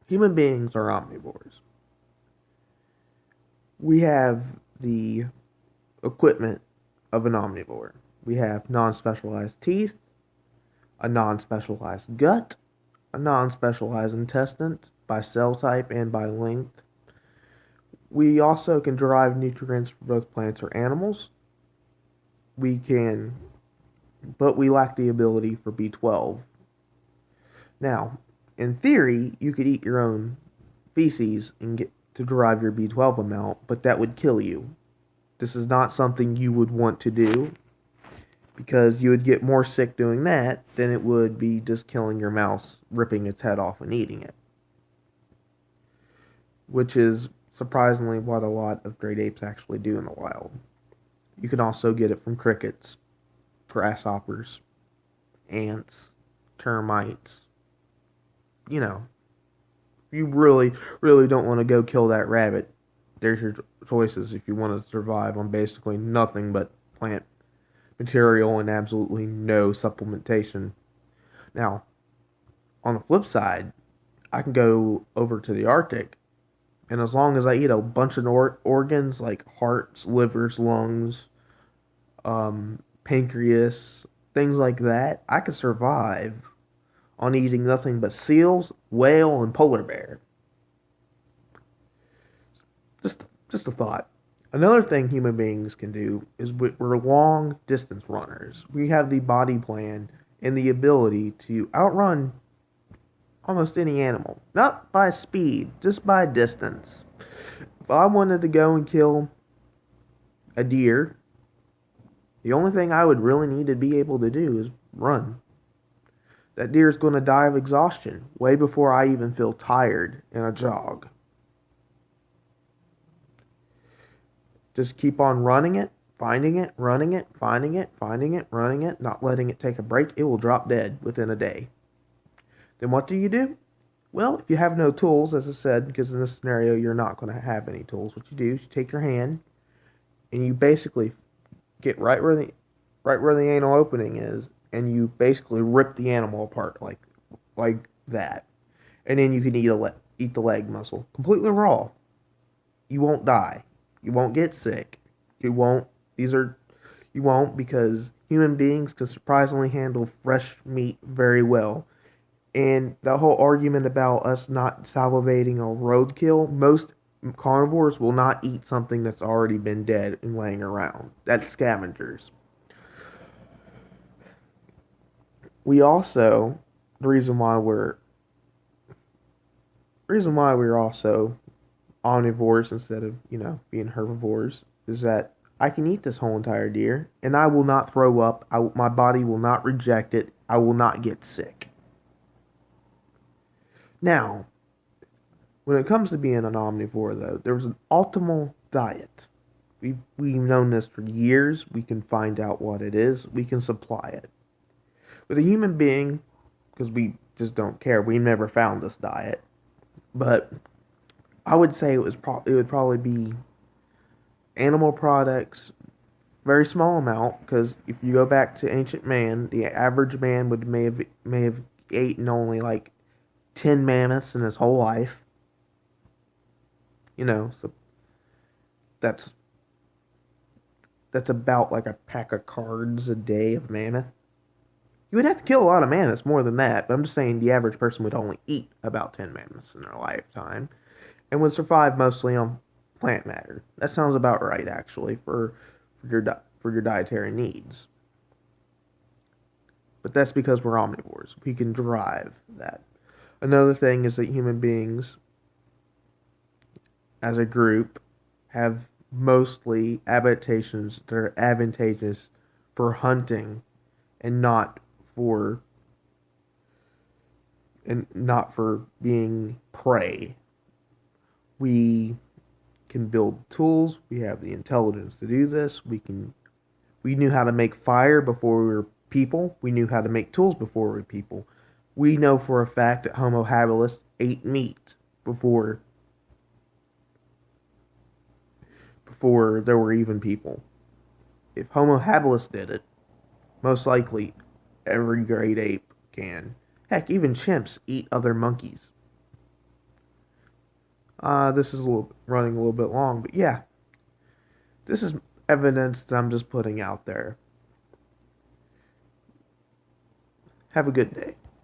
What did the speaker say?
Human beings are omnivores. We have the equipment of an omnivore. We have non-specialized teeth, a non-specialized gut, a non-specialized intestine by cell type and by length. We also can derive nutrients from both plants or animals. We can, but we lack the ability for B12. Now, in theory, you could eat your own feces and get to derive your B12 amount, but that would kill you. This is not something you would want to do because you would get more sick doing that than it would be just killing your mouse, ripping its head off and eating it. Which is surprisingly what a lot of great apes actually do in the wild. You can also get it from crickets, grasshoppers, ants, termites. You know, if you really, really don't want to go kill that rabbit, there's your choices if you want to survive on basically nothing but plant material and absolutely no supplementation. Now, on the flip side, I can go over to the Arctic, and as long as I eat a bunch of organs like hearts, livers, lungs, pancreas, things like that, I could survive on eating nothing but seals, whale, and polar bear. Just a thought. Another thing human beings can do is we're long distance runners. We have the body plan and the ability to outrun almost any animal. Not by speed, just by distance. If I wanted to go and kill a deer, the only thing I would really need to be able to do is run. That deer is going to die of exhaustion way before I even feel tired in a jog. Just keep on running it, finding it, running it, finding it, finding it, running it, not letting it take a break. It will drop dead within a day. Then what do you do? Well, if you have no tools, as I said, because in this scenario you're not going to have any tools, what you do is you take your hand and you basically get right where the anal opening is, and you basically rip the animal apart like that, and then you can eat the leg muscle completely raw. You won't die. You won't get sick. You won't. These are you won't because human beings can surprisingly handle fresh meat very well. And the whole argument about us not salivating on roadkill, most carnivores will not eat something that's already been dead and laying around. That's scavengers. We also the reason why we're also omnivores instead of being herbivores is that I can eat this whole entire deer and I will not throw up. My body will not reject it. I will not get sick. Now, when it comes to being an omnivore, though, there's an optimal diet. We've known this for years. We can find out what it is. We can supply it. With a human being, because we just don't care, we never found this diet. But I would say it would probably be animal products, very small amount. Because if you go back to ancient man, the average man would may have eaten only like 10 mammoths in his whole life. So that's that's about like a pack of cards a day of mammoth. You would have to kill a lot of mammoths more than that, but I'm just saying the average person would only eat about 10 mammoths in their lifetime and would survive mostly on plant matter. That sounds about right, actually, for your dietary needs. But that's because we're omnivores. We can drive that. Another thing is that human beings, as a group, have mostly adaptations that are advantageous for hunting and for not for being prey. We can build tools. We have the intelligence to do this. We knew how to make fire before we were people. We knew how to make tools before we were people. We know for a fact that Homo habilis ate meat before there were even people. If Homo habilis did it, most likely every great ape can. Heck, even chimps eat other monkeys. This is running a little bit long, but yeah, this is evidence that I'm just putting out there. Have a good day.